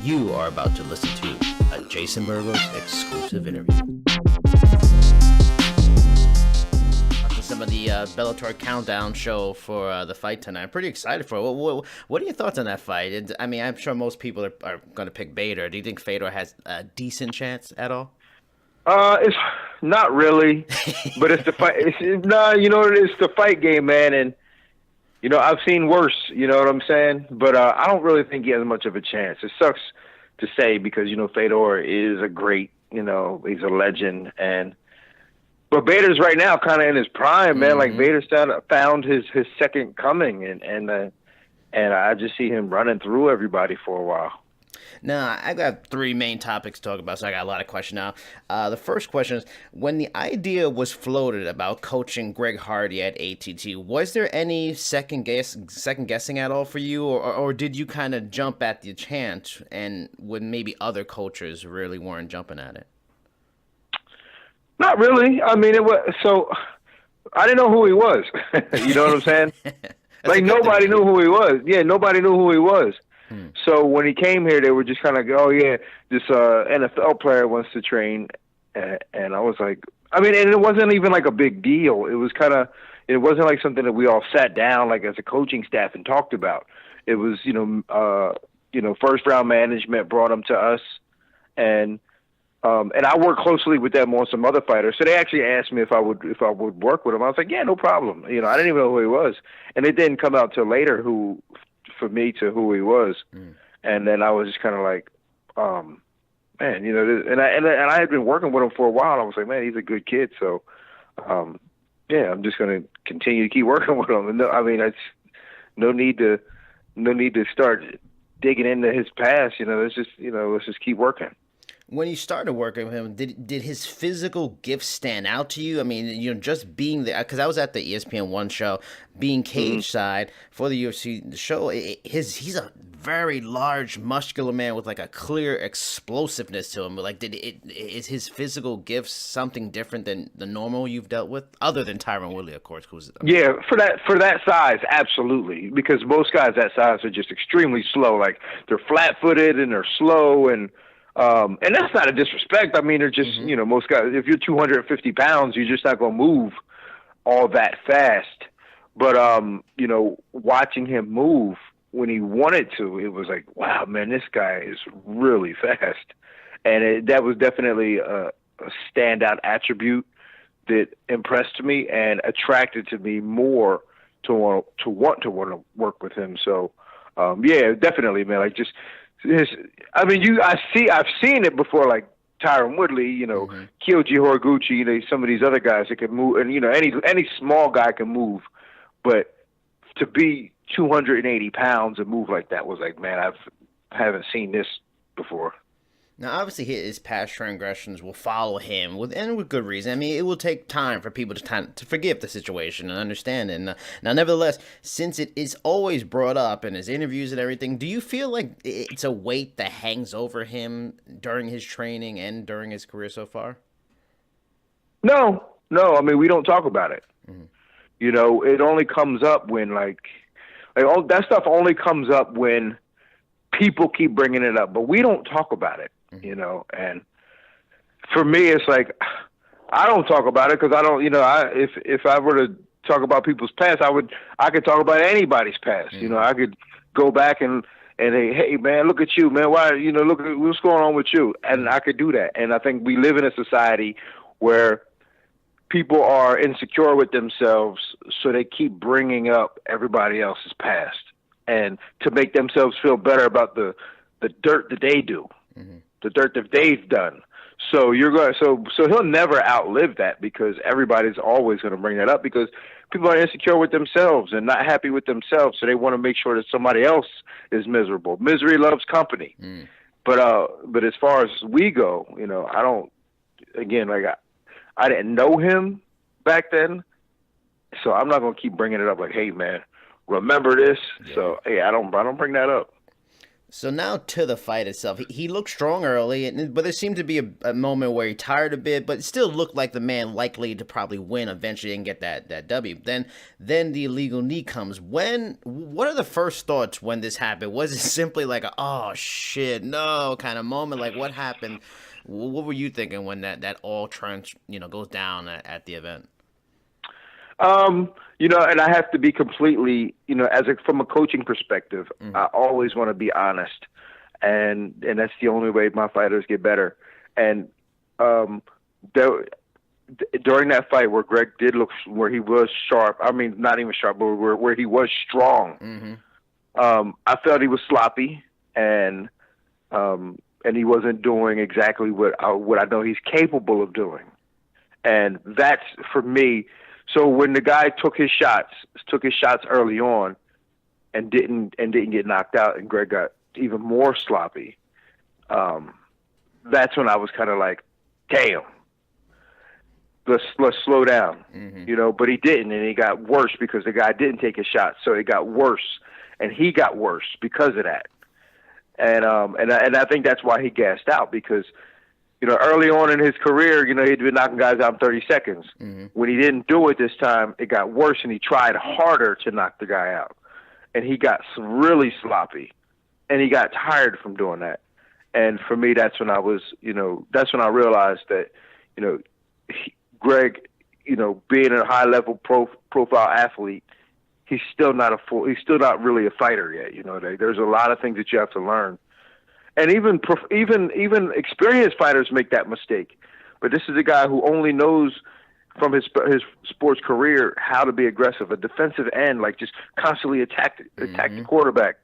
You are about to listen to a Jason Burgos exclusive interview. Watching some of the Bellator countdown show for the fight tonight. I'm pretty excited for it. What are your thoughts on that fight? I mean, I'm sure most people are going to pick Bader. Do you think Fedor has a decent chance at all? It's not really, but it's the fight. It's the fight game, man. And I've seen worse. You know what I'm saying? But I don't really think he has much of a chance. It sucks to say because Fedor is a great. He's a legend, but Bader's right now kind of in his prime, man. Mm-hmm. Like Bader's found his second coming, and I just see him running through everybody for a while. Now, I got three main topics to talk about, so I got a lot of questions now. The first question is, when the idea was floated about coaching Greg Hardy at ATT, was there any second guessing at all for you, or did you kind of jump at the chance, and when maybe other coaches really weren't jumping at it? Not really. I mean, I didn't know who he was. You know what I'm saying? Like nobody knew who he was. Yeah, nobody knew who he was. So when he came here, they were just kind of like, oh, yeah, this NFL player wants to train. And I was like, and it wasn't even like a big deal. It wasn't like something that we all sat down like as a coaching staff and talked about. It was, first round management brought him to us. And I worked closely with them on some other fighters. So they actually asked me if I would work with him. I was like, yeah, no problem. I didn't even know who he was. And it didn't come out till later who he was. And then I was just kind of like, man, and I had been working with him for a while. I was like, man, he's a good kid. So, yeah, I'm just going to continue to keep working with him. And it's no need to start digging into his past. Let's just keep working. When you started working with him, did his physical gifts stand out to you? I mean, just being there, because I was at the ESPN 1 show, being cage side for the UFC show. He's a very large, muscular man with like a clear explosiveness to him. Like, is his physical gifts something different than the normal you've dealt with, other than Tyron Woodley, of course? Yeah, for that size, absolutely. Because most guys that size are just extremely slow. Like they're flat-footed and they're slow and that's not a disrespect. I mean, they're just, most guys, if you're 250 pounds, you're just not going to move all that fast. But, watching him move when he wanted to, it was like, wow, man, this guy is really fast. And that was definitely a standout attribute that impressed me and attracted to me more to want to work with him. So, yeah, definitely, man, like just, I've seen it before, like Tyron Woodley, Kyoji Horiguchi, some of these other guys that can move, and any small guy can move, but to be 280 pounds and move like that was like, man, haven't seen this before. Now, obviously, his past transgressions will follow him, with good reason. I mean, it will take time for people to forgive the situation and understand it. Now, nevertheless, since it is always brought up in his interviews and everything, do you feel like it's a weight that hangs over him during his training and during his career so far? No. I mean, we don't talk about it. Mm-hmm. It only comes up when all that stuff only comes up when people keep bringing it up, but we don't talk about it. And for me, it's like, I don't talk about it because I don't, if I were to talk about people's past, I could talk about anybody's past. I could go back and hey, man, look at you, man. Why, look at what's going on with you. And I could do that. And I think we live in a society where people are insecure with themselves, so they keep bringing up everybody else's past and to make themselves feel better about the dirt that they do. Mm-hmm. The dirt that they've done. So so he'll never outlive that because everybody's always going to bring that up because people are insecure with themselves and not happy with themselves. So they want to make sure that somebody else is miserable. Misery loves company. Mm. But as far as we go, I don't, again, like I didn't know him back then. So I'm not going to keep bringing it up like, hey man, remember this. Yeah. So, hey, I don't bring that up. So now to the fight itself. He looked strong early, but there seemed to be a moment where he tired a bit, but it still looked like the man likely to probably win eventually and get that W. Then the illegal knee comes. What are the first thoughts when this happened? Was it simply like a, oh shit, no kind of moment? Like what happened? What were you thinking when that all turns, goes down at the event? And I have to be completely, from a coaching perspective, I always want to be honest, and that's the only way my fighters get better. And during that fight where Greg did look, where he was sharp, I mean, not even sharp, but where he was strong, I felt he was sloppy, and he wasn't doing exactly what I know he's capable of doing, and that's for me. So when the guy took his shots early on, and didn't get knocked out, and Greg got even more sloppy, that's when I was kind of like, damn, let's slow down, But he didn't, and he got worse because the guy didn't take his shots, so it got worse, and he got worse because of that, and I think that's why he gassed out because. Early on in his career, he'd been knocking guys out in 30 seconds. When he didn't do it this time, it got worse, and he tried harder to knock the guy out. And he got really sloppy, and he got tired from doing that. And for me, that's when I realized that, Greg, being a high-level profile athlete, he's still not really a fighter yet. There's a lot of things that you have to learn. And even experienced fighters make that mistake. But this is a guy who only knows from his sports career how to be aggressive, a defensive end, like just constantly attack the quarterback.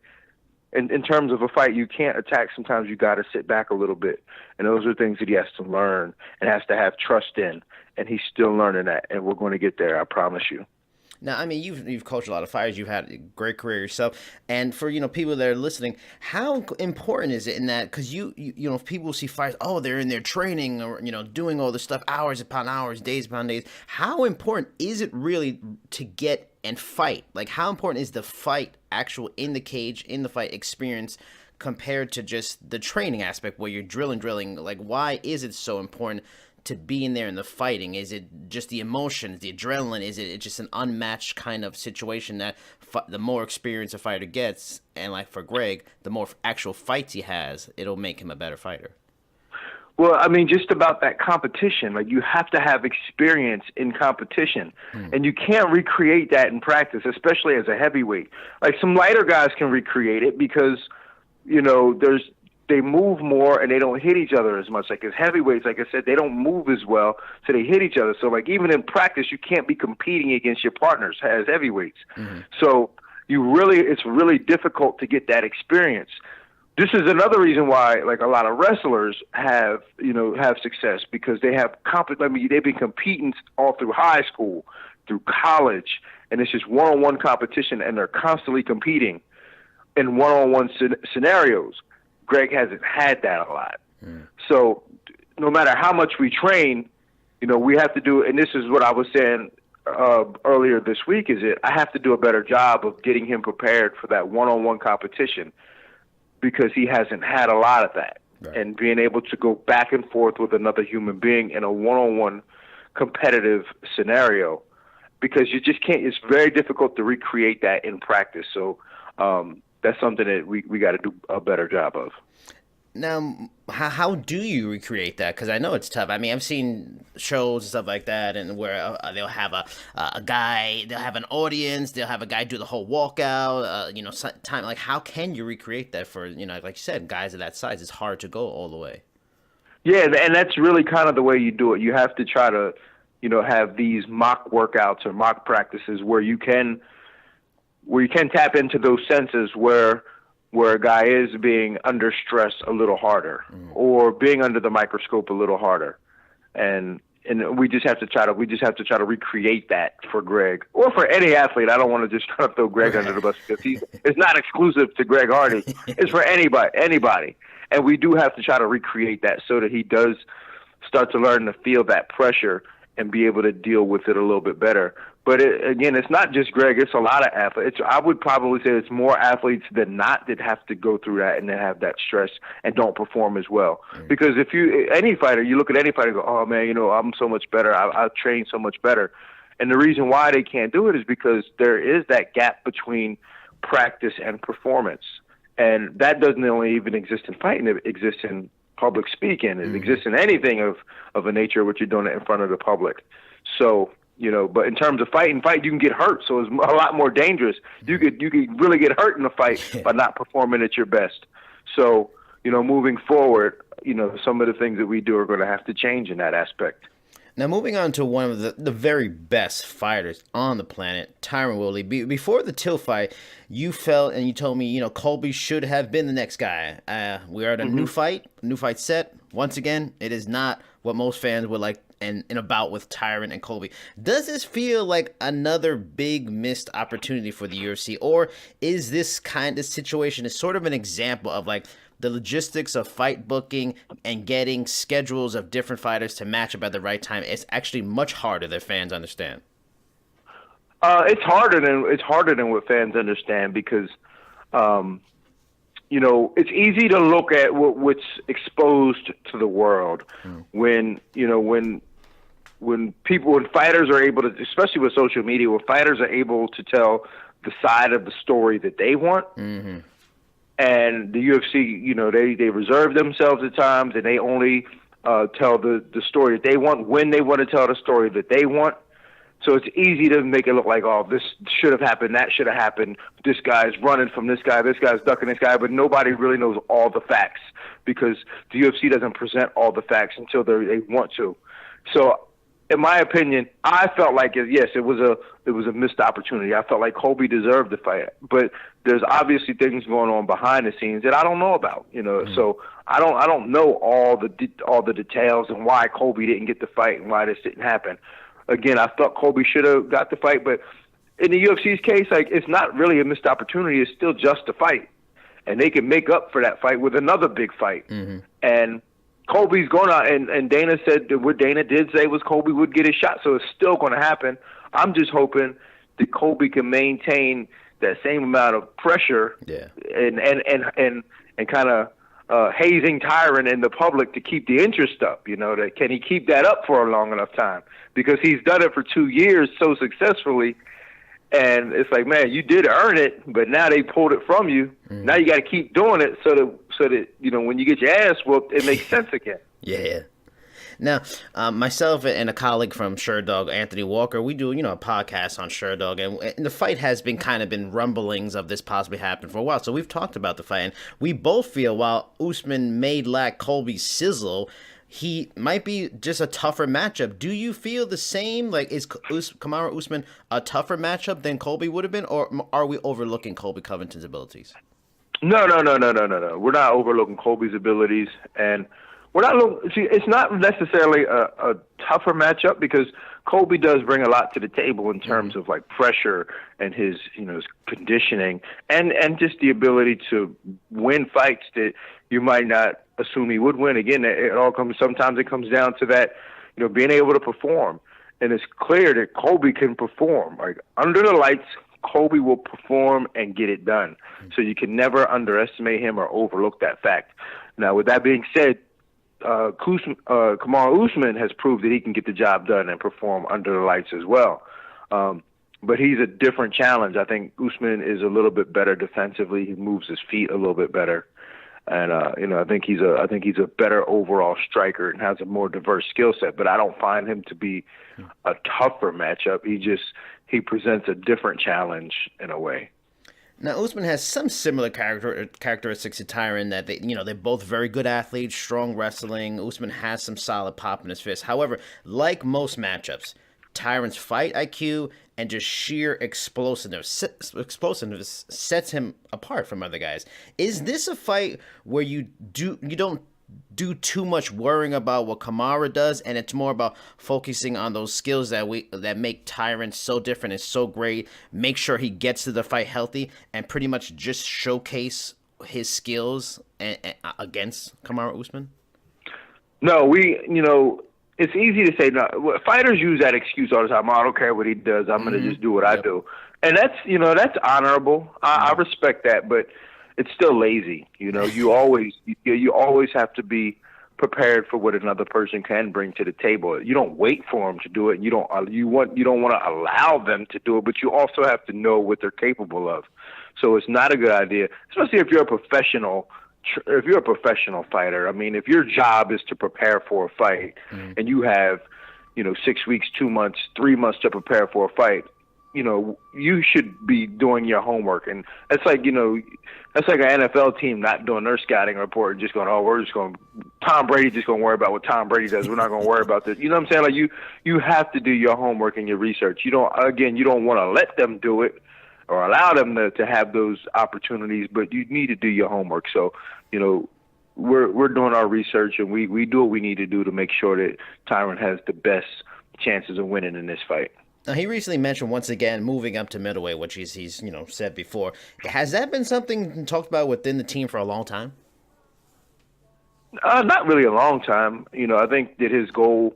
And in terms of a fight, you can't attack. Sometimes you got to sit back a little bit. And those are things that he has to learn and has to have trust in. And he's still learning that. And we're going to get there, I promise you. Now, I mean, you've coached a lot of fighters. You've had a great career yourself. And for, people that are listening, how important is it in that? Because, if people see fighters, oh, they're in their training or, doing all this stuff, hours upon hours, days upon days. How important is it really to get and fight? Like, how important is the fight, actual in the cage, in the fight experience compared to just the training aspect where you're drilling? Like, why is it so important to be in there in the fighting? Is it just the emotions, the adrenaline? Is it just an unmatched kind of situation that the more experience a fighter gets, and like for Greg, the more actual fights he has, it'll make him a better fighter? Well, I mean, just about that competition, like you have to have experience in competition, and you can't recreate that in practice, especially as a heavyweight. Like some lighter guys can recreate it because, they move more and they don't hit each other as much. Like as heavyweights, like I said, they don't move as well, so they hit each other. So like even in practice, you can't be competing against your partners as heavyweights. So it's really difficult to get that experience. This is another reason why like a lot of wrestlers have success because they have they've been competing all through high school, through college, and it's just one-on-one competition, and they're constantly competing in one-on-one scenarios. Greg hasn't had that a lot. So no matter how much we train, we have to do, and this is what I was saying earlier this week, is that I have to do a better job of getting him prepared for that one-on-one competition because he hasn't had a lot of that. Right. And being able to go back and forth with another human being in a one-on-one competitive scenario, because you just can't, it's very difficult to recreate that in practice. So, that's something that we got to do a better job of. Now, how do you recreate that? Because I know it's tough. I mean, I've seen shows and stuff like that, and where they'll have a guy, they'll have an audience, they'll have a guy do the whole walkout. Time like how can you recreate that for like you said, guys of that size? It's hard to go all the way. Yeah, and that's really kind of the way you do it. You have to try to have these mock workouts or mock practices where you can tap into those senses where a guy is being under stress a little harder or being under the microscope a little harder. And we just have to try to recreate that for Greg or for any athlete. I don't want to just try to throw Greg under the bus because it's not exclusive to Greg Hardy. It's for anybody. And we do have to try to recreate that so that he does start to learn to feel that pressure and be able to deal with it a little bit better. But again, it's not just Greg. It's a lot of athletes. I would probably say it's more athletes than not that have to go through that and then have that stress and don't perform as well. Because if any fighter, you look at any fighter and go, oh, man, I'm so much better. I train so much better. And the reason why they can't do it is because there is that gap between practice and performance. And that doesn't only even exist in fighting. It exists in public speaking. It exists in anything of a nature of what you're doing in front of the public. So, but in terms of fight, you can get hurt. So it's a lot more dangerous. You could really get hurt in a fight by not performing at your best. So, moving forward, some of the things that we do are going to have to change in that aspect. Now, moving on to one of the very best fighters on the planet, Tyron Woodley. Before the Till fight, you felt and you told me, Colby should have been the next guy. We are at a new fight set. Once again, it is not what most fans would like in a bout with Tyron and Colby. Does this feel like another big missed opportunity for the UFC, or is this kind of situation is sort of an example of like the logistics of fight booking and getting schedules of different fighters to match up at the right time? It's actually much harder than fans understand. It's harder than what fans understand because, it's easy to look at what's exposed to the world when fighters are able to, especially with social media, when fighters are able to tell the side of the story that they want. Mm-hmm. And the UFC, they reserve themselves at times, and they only tell the story that they want when they want to tell the story that they want. So it's easy to make it look like, oh, this should have happened, that should have happened, this guy's running from this guy's ducking this guy, but nobody really knows all the facts because the UFC doesn't present all the facts until they want to. So in my opinion, I felt like it was a missed opportunity. I felt like Colby deserved the fight, but there's obviously things going on behind the scenes that I don't know about. So I don't know all the details and why Colby didn't get the fight and why this didn't happen. Again, I thought Colby should have got the fight, but in the UFC's case, like it's not really a missed opportunity. It's still just a fight, and they can make up for that fight with another big fight. Mm-hmm. And Colby's going to, and Dana said that what Dana did say was Colby would get his shot, so it's still going to happen. I'm just hoping that Colby can maintain that same amount of pressure and kind of hazing Tyron and the public to keep the interest up. Can he keep that up for a long enough time? Because he's done it for 2 years so successfully. And it's like, man, you did earn it, but now they pulled it from you. Mm. Now you got to keep doing it so that when you get your ass whooped, it makes sense again. Yeah. Now, myself and a colleague from SureDog, Anthony Walker, we do, a podcast on SureDog, and the fight has been rumblings of this possibly happening for a while. So we've talked about the fight, and we both feel while Usman may lack Colby's sizzle, he might be just a tougher matchup. Do you feel the same? Like, is Kamaru Usman a tougher matchup than Colby would have been, or are we overlooking Colby Covington's abilities? No. We're not overlooking Colby's abilities, and we're not looking. See, it's not necessarily a tougher matchup because Colby does bring a lot to the table in terms of like pressure and his his conditioning and just the ability to win fights that you might not assume he would win. Again, sometimes it comes down to that, being able to perform. And it's clear that Colby can perform. Like under the lights, Colby will perform and get it done. So you can never underestimate him or overlook that fact. Now, with that being said, Kamaru Usman has proved that he can get the job done and perform under the lights as well. But he's a different challenge. I think Usman is a little bit better defensively. He moves his feet a little bit better. And I think he's a better overall striker and has a more diverse skill set. But I don't find him to be a tougher matchup. He presents a different challenge in a way. Now, Usman has some similar characteristics to Tyron that they're both very good athletes, strong wrestling. Usman has some solid pop in his fist. However, like most matchups, Tyron's fight IQ and just sheer explosiveness sets him apart from other guys. Is this a fight where you don't do too much worrying about what Kamaru does, and it's more about focusing on those skills that make Tyron so different and so great, make sure he gets to the fight healthy, and pretty much just showcase his skills against Kamaru Usman? No, it's easy to say no. Fighters use that excuse all the time. I don't care what he does. I'm going to just do what I do. And that's honorable. I respect that, but it's still lazy. You always have to be prepared for what another person can bring to the table. You don't wait for them to do it. And you don't want to allow them to do it, but you also have to know what they're capable of. So it's not a good idea, especially if you're a professional. If you're a professional fighter, I mean, if your job is to prepare for a fight, and you have, 6 weeks, 2 months, 3 months to prepare for a fight, you should be doing your homework. And that's like an NFL team not doing their scouting report and just going, Tom Brady just going to worry about what Tom Brady does. We're not going to worry about this. You know what I'm saying? Like you have to do your homework and your research. You don't want to let them do it or allow them to have those opportunities, but you need to do your homework. So, we're doing our research, and we do what we need to do to make sure that Tyron has the best chances of winning in this fight. Now, he recently mentioned once again moving up to middleweight, which he's said before. Has that been something talked about within the team for a long time? Not really a long time. I think that his goal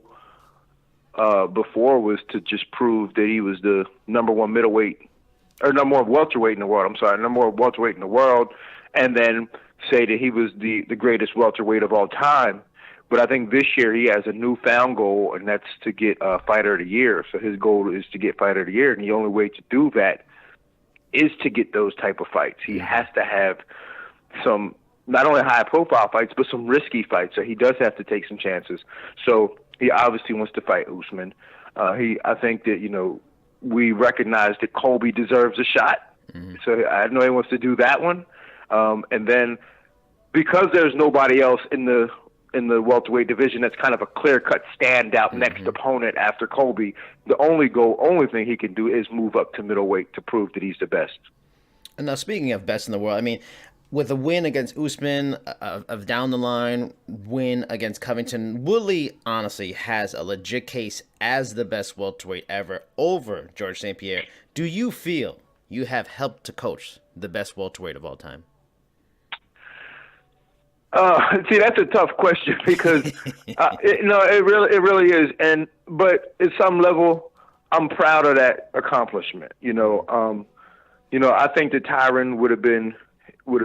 before was to just prove that he was the number one middleweight, or number one welterweight in the world. I'm sorry, number one welterweight in the world, and then say that he was the greatest welterweight of all time. But I think this year he has a newfound goal, and that's to get Fighter of the Year. So his goal is to get Fighter of the Year, and the only way to do that is to get those type of fights. He has to have some, not only high-profile fights, but some risky fights. So he does have to take some chances. So he obviously wants to fight Usman. I think that, we recognize that Colby deserves a shot. So I know he wants to do that one. And then because there's nobody else in the welterweight division that's kind of a clear-cut standout next opponent after Colby, the only thing he can do is move up to middleweight to prove that he's the best. And now, speaking of best in the world, I mean, with a win against Usman, of down the line win against Covington, Woodley honestly has a legit case as the best welterweight ever over George St. Pierre. Do you feel you have helped to coach the best welterweight of all time? See, that's a tough question because it really is. But at some level, I'm proud of that accomplishment. I think that Tyron would have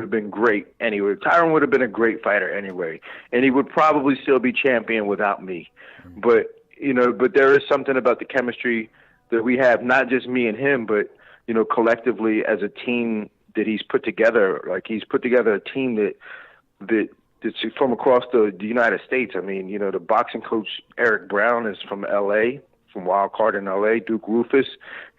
been great anyway. Tyron would have been a great fighter anyway, and he would probably still be champion without me. But there is something about the chemistry that we have, not just me and him, but collectively as a team that he's put together. Like, he's put together a team that's from across the United States. I mean, the boxing coach Eric Brown is from L.A., from Wild Card in L.A., Duke Rufus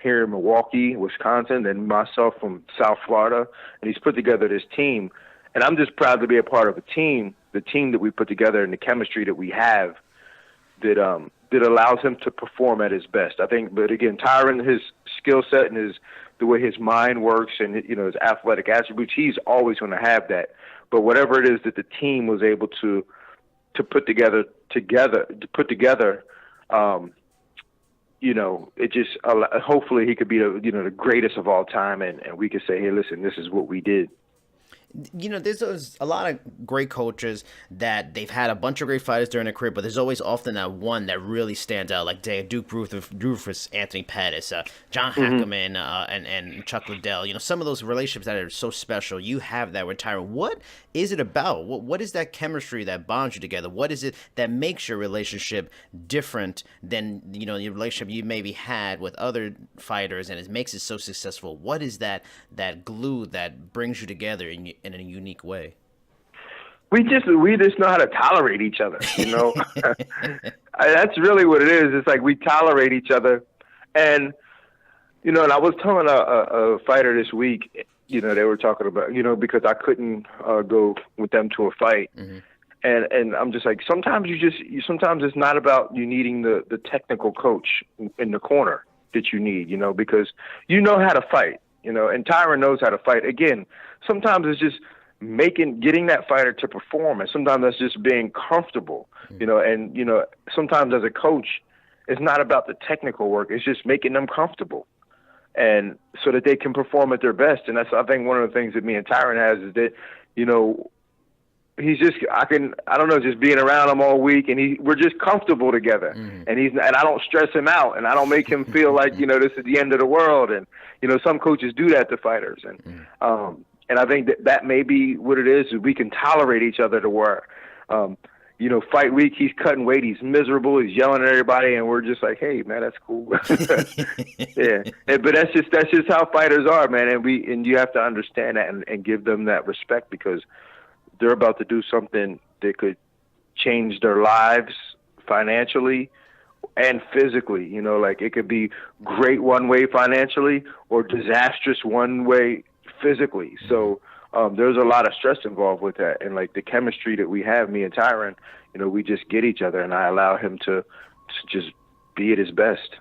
here in Milwaukee, Wisconsin, and myself from South Florida. And he's put together this team. And I'm just proud to be a part of the team that we put together and the chemistry that we have that allows him to perform at his best. I think, but again, Tyron, his skill set and the way his mind works and, his athletic attributes, he's always going to have that. But whatever it is that the team was able to put together, it just hopefully he could be the greatest of all time, and we could say, hey, listen, this is what we did. There's a lot of great coaches that they've had a bunch of great fighters during their career, but there's always often that one that really stands out, like Duke Rufus, Anthony Pettis, John Hackerman, and Chuck Liddell. Some of those relationships that are so special. You have that with Tyron. What is it about? What is that chemistry that bonds you together? What is it that makes your relationship different than your relationship you maybe had with other fighters, and it makes it so successful? What is that glue that brings you together in a unique way? We just know how to tolerate each other. That's really what it is. It's like we tolerate each other, and and I was telling a fighter this week. They were talking about because I couldn't go with them to a fight, and I'm just like, sometimes it's not about you needing the technical coach in the corner that you need, because how to fight. And Tyron knows how to fight. Again, sometimes it's just getting that fighter to perform, and sometimes that's just being comfortable, and sometimes as a coach, it's not about the technical work. It's just making them comfortable, and so that they can perform at their best. And that's, I think, one of the things that me and Tyron has is that, he's just I don't know, just being around him all week, and we're just comfortable together, and I don't stress him out, and I don't make him feel like this is the end of the world, and some coaches do that to fighters, and I think that may be what it is. We can tolerate each other to where, fight week he's cutting weight, he's miserable, he's yelling at everybody, and we're just like, hey man, that's cool. Yeah, but that's just how fighters are, man, and you have to understand that and give them that respect, because they're about to do something that could change their lives financially and physically. Like it could be great one way financially or disastrous one way physically. So there's a lot of stress involved with that. And like the chemistry that we have, me and Tyron, we just get each other, and I allow him to just be at his best.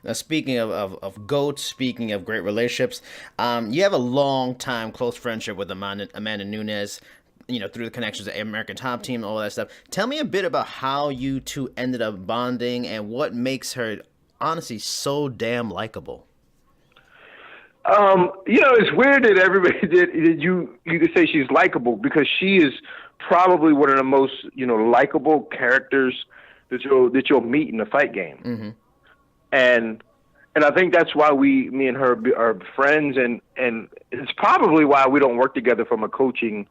Now, speaking of GOATs, speaking of great relationships, you have a long time close friendship with Amanda Nunes, through the connections to American Top Team, all that stuff. Tell me a bit about how you two ended up bonding and what makes her honestly so damn likable. It's weird that everybody did you could say she's likable, because she is probably one of the most, likable characters that you'll meet in the fight game. Mm-hmm. And I think that's why me and her are friends, and it's probably why we don't work together from a coaching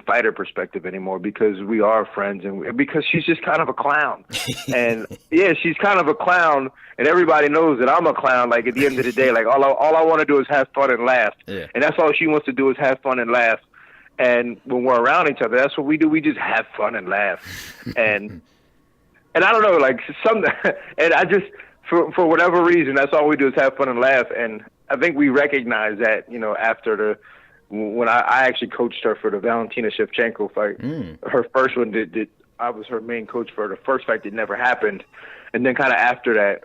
fighter perspective anymore, because we are friends, and because she's just kind of a clown. And yeah, she's kind of a clown, and everybody knows that I'm a clown. Like at the end of the day, like all I want to do is have fun and laugh. Yeah. And that's all she wants to do is have fun and laugh. And when we're around each other, that's what we do. We just have fun and laugh. And I don't know, like and I just, for whatever reason, that's all we do is have fun and laugh. And I think we recognize that, after when I actually coached her for the Valentina Shevchenko fight, her first one I was her main coach for the first fight that never happened. And then kind of after that,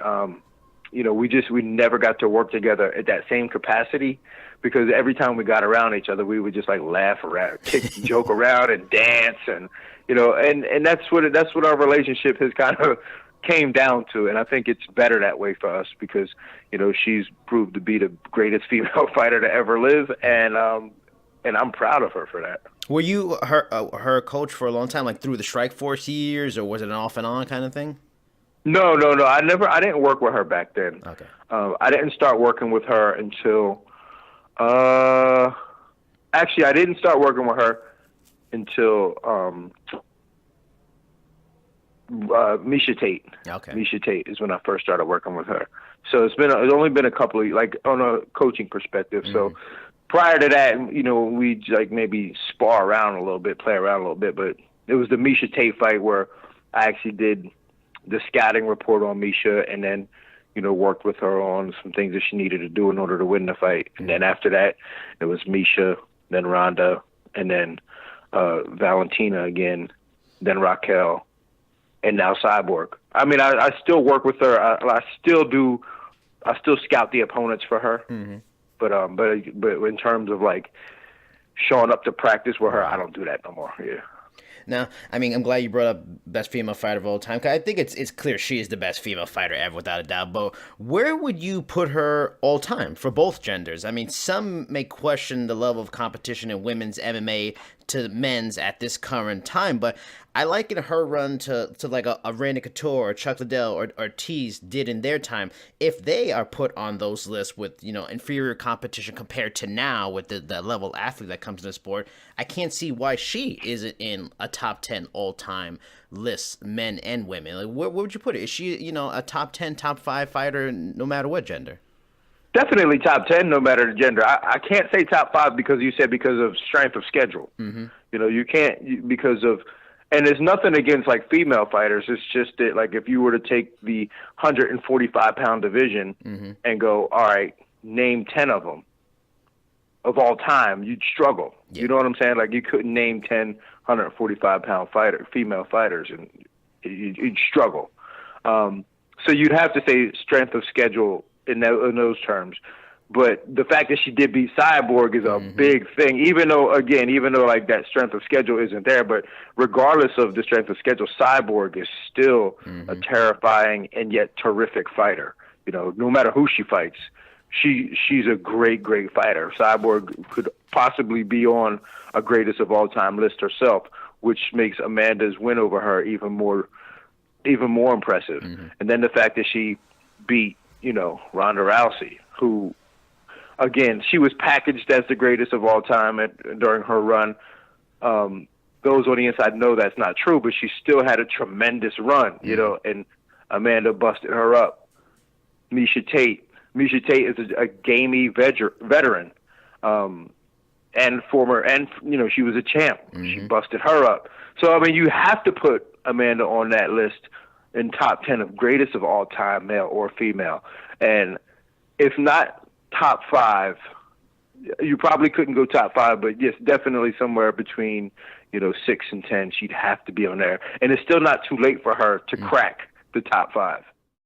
we never got to work together at that same capacity, because every time we got around each other, we would just like laugh around, joke around and dance. And, and that's what our relationship has kind of came down to. And I think it's better that way for us, because, she's proved to be the greatest female fighter to ever live. And I'm proud of her for that. Were you her coach for a long time, like through the Strikeforce years, or was it an off and on kind of thing? No. I didn't work with her back then. Okay. I didn't start working with her until, actually, I didn't start working with her until, Misha Tate. Okay. Misha Tate is when I first started working with her. So it's only been a couple of, like, on a coaching perspective. Mm-hmm. So prior to that, we like maybe spar around a little bit, play around a little bit, but it was the Misha Tate fight where I actually did the scouting report on Misha, and then, worked with her on some things that she needed to do in order to win the fight. And then after that, it was Misha, then Ronda, and then Valentina again, then Raquel, and now Cyborg. I mean, I still work with her. I still scout the opponents for her. Mm-hmm. But in terms of like showing up to practice with her, I don't do that no more. Yeah. Now, I mean, I'm glad you brought up best female fighter of all time, 'cause I think it's clear she is the best female fighter ever, without a doubt. But where would you put her all time for both genders? I mean, some may question the level of competition in women's MMA to men's at this current time, but I liken her run to like a Randy Couture or Chuck Liddell or Ortiz did in their time. If they are put on those lists with, inferior competition compared to now with the level of athlete that comes in the sport, I can't see why she isn't in a top 10 all-time list, men and women. Like, where would you put it? Is she, a top 10, top 5 fighter no matter what gender? Definitely top 10, no matter the gender. I can't say top 5 because of strength of schedule. Mm-hmm. You can't because of, and there's nothing against like female fighters. It's just that like if you were to take the 145-pound division mm-hmm. and go, all right, name 10 of them of all time, you'd struggle. Yeah. You know what I'm saying? Like you couldn't name 10 145-pound female fighters, and you'd struggle. So you'd have to say strength of schedule in those terms. But the fact that she did beat Cyborg is a mm-hmm. big thing, even though like that strength of schedule isn't there. But regardless of the strength of schedule, Cyborg is still mm-hmm. a terrifying and yet terrific fighter. No matter who she fights, she's a great fighter. Cyborg could possibly be on a greatest of all time list herself, which makes Amanda's win over her even more impressive. And then the fact that she beat, Ronda Rousey, who, again, she was packaged as the greatest of all time during her run. Those on the inside know that's not true, but she still had a tremendous run, and Amanda busted her up. Miesha Tate is a gamey veteran, and she was a champ. She busted her up. So, I mean, you have to put Amanda on that list in top 10 of greatest of all time, male or female. And if not top 5, you probably couldn't go top 5, but yes, definitely somewhere between, 6 and 10, she'd have to be on there. And it's still not too late for her to crack the top 5.